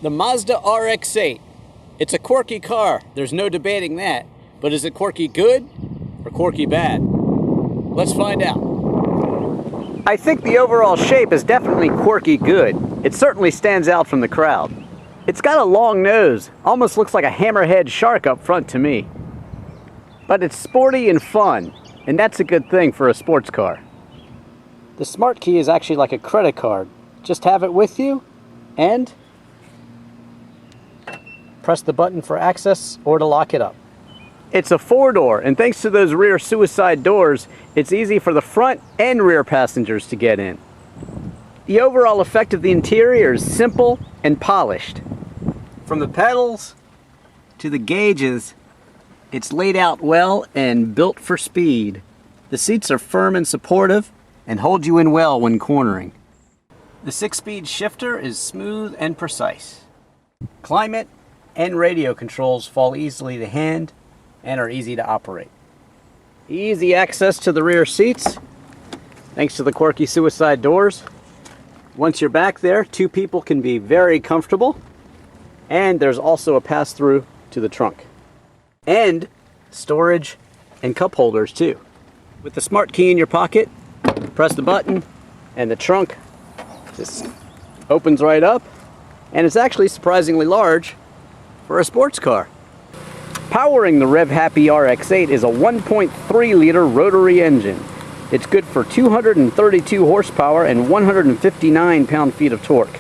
The Mazda RX-8. It's a quirky car, there's no debating that. But is it quirky good or quirky bad? Let's find out. I think the overall shape is definitely quirky good. It certainly stands out from the crowd. It's got a long nose, almost looks like a hammerhead shark up front to me. But it's sporty and fun, and that's a good thing for a sports car. The smart key is actually like a credit card. Just have it with you and press the button for access or to lock it up. It's a 4-door, and thanks to those rear suicide doors, it's easy for the front and rear passengers to get in. The overall effect of the interior is simple and polished. From the pedals to the gauges, it's laid out well and built for speed. The seats are firm and supportive and hold you in well when cornering. The 6-speed shifter is smooth and precise. Climate and radio controls fall easily to hand and are easy to operate. Easy access to the rear seats, thanks to the quirky suicide doors. Once you're back there, 2 people can be very comfortable, and there's also a pass-through to the trunk. And storage and cup holders too. With the smart key in your pocket, press the button, and the trunk just opens right up, and it's actually surprisingly large for a sports car. Powering the rev-happy RX-8 is a 1.3-liter rotary engine. It's good for 232 horsepower and 159 pound-feet of torque.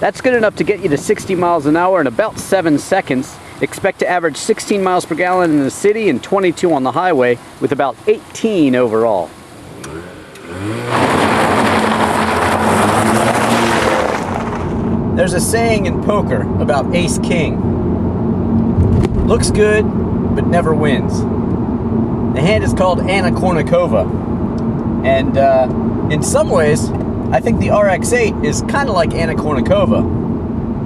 That's good enough to get you to 60 miles an hour in about 7 seconds. Expect to average 16 miles per gallon in the city and 22 on the highway, with about 18 overall. There's a saying in poker about ace-king. Looks good, but never wins. The hand is called Anna Kournikova. And in some ways, I think the RX-8 is kind of like Anna Kournikova.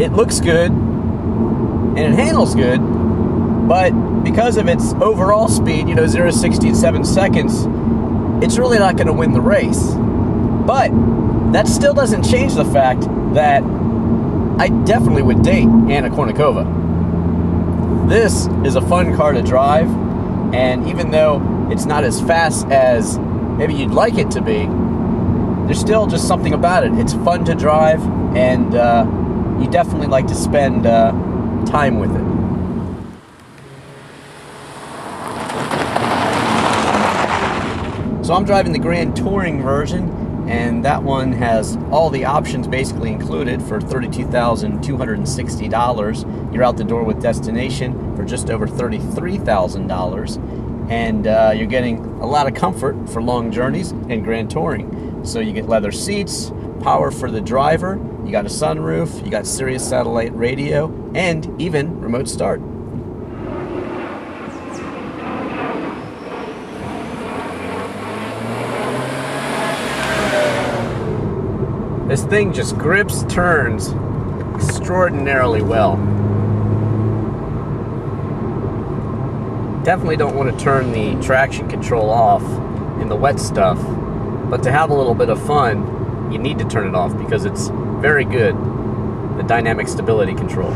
It looks good, and it handles good, but because of its overall speed, 0 to 60 in 7 seconds, it's really not going to win the race. But that still doesn't change the fact that I definitely would date Anna Kournikova. This is a fun car to drive, and even though it's not as fast as maybe you'd like it to be, there's still just something about it. It's fun to drive, and you definitely like to spend time with it. So I'm driving the Grand Touring version, and that one has all the options basically included for $32,260. You're out the door with destination for just over $33,000, and you're getting a lot of comfort for long journeys and Grand Touring. So you get leather seats, power for the driver, you got a sunroof, you got Sirius satellite radio, and even remote start. This thing just grips turns extraordinarily well. Definitely don't want to turn the traction control off in the wet stuff, but to have a little bit of fun, you need to turn it off because it's very good, the dynamic stability control.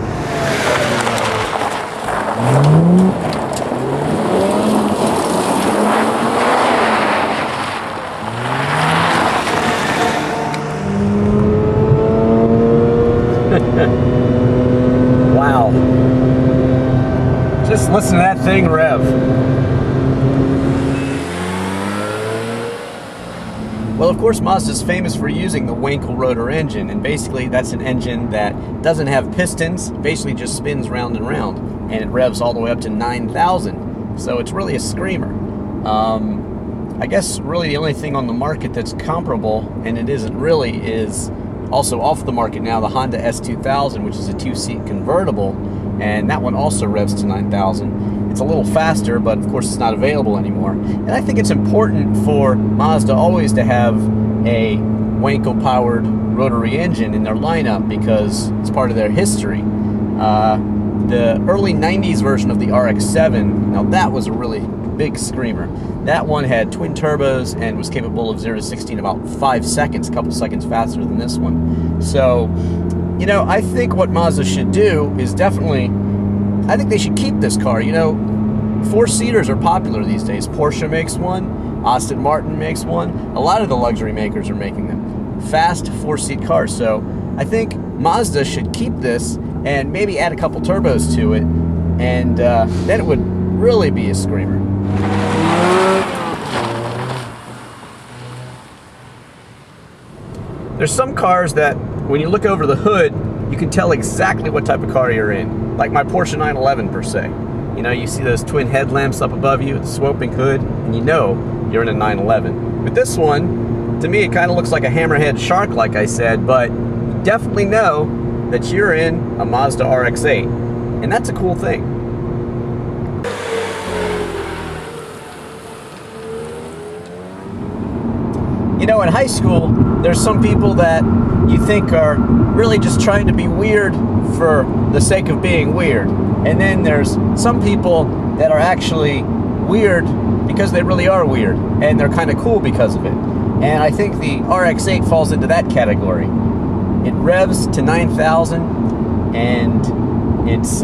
Wow. Just listen to that thing rev. Well, of course, Mazda's famous for using the Wankel rotor engine, and basically that's an engine that doesn't have pistons, basically just spins round and round, and it revs all the way up to 9,000. So it's really a screamer. I guess really the only thing on the market that's comparable, and it isn't really, is also off the market now, the Honda S2000, which is a 2-seat convertible, and that one also revs to 9,000. It's a little faster, but of course it's not available anymore. And I think it's important for Mazda always to have a Wankel-powered rotary engine in their lineup because it's part of their history. The early 90s version of the RX-7, now that was a really big screamer. That one had twin turbos and was capable of 0 to 60 in about 5 seconds, a couple seconds faster than this one. So You know, I think what Mazda should do is definitely, I think they should keep this car. You know, four-seaters are popular these days. Porsche makes one, Aston Martin makes one. A lot of the luxury makers are making them. Fast four-seat cars. So I think Mazda should keep this and maybe add a couple turbos to it, and then it would really be a screamer. There's some cars that when you look over the hood, you can tell exactly what type of car you're in. Like my Porsche 911 per se. You know, you see those twin headlamps up above you, the sloping hood, and you know you're in a 911. But this one, to me, it kind of looks like a hammerhead shark, like I said, but you definitely know that you're in a Mazda RX-8. And that's a cool thing. You know, in high school, there's some people that you think are really just trying to be weird for the sake of being weird. And then there's some people that are actually weird because they really are weird, and they're kind of cool because of it. And I think the RX-8 falls into that category. It revs to 9,000, and its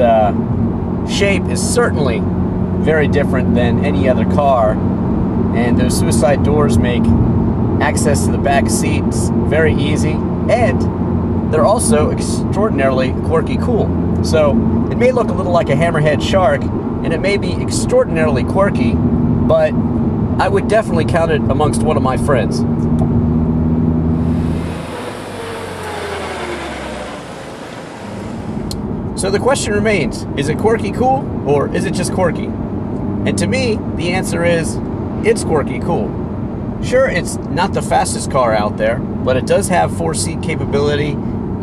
shape is certainly very different than any other car. And those suicide doors make access to the back seats very easy, and they're also extraordinarily quirky cool. So it may look a little like a hammerhead shark, and it may be extraordinarily quirky, but I would definitely count it amongst one of my friends. So the question remains, is it quirky cool, or is it just quirky? And to me, the answer is, it's quirky cool. Sure, it's not the fastest car out there, but it does have four-seat capability.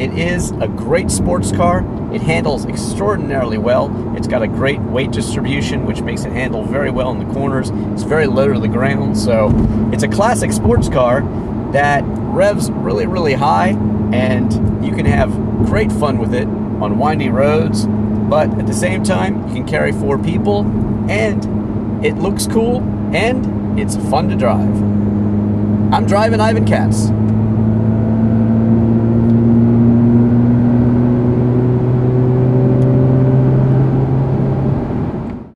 It is a great sports car. It handles extraordinarily well. It's got a great weight distribution, which makes it handle very well in the corners. It's very low to the ground, so it's a classic sports car that revs really, really high, and you can have great fun with it on windy roads, but at the same time, you can carry 4 people, and it looks cool, and it's fun to drive. I'm Drivin' Ivan Katz.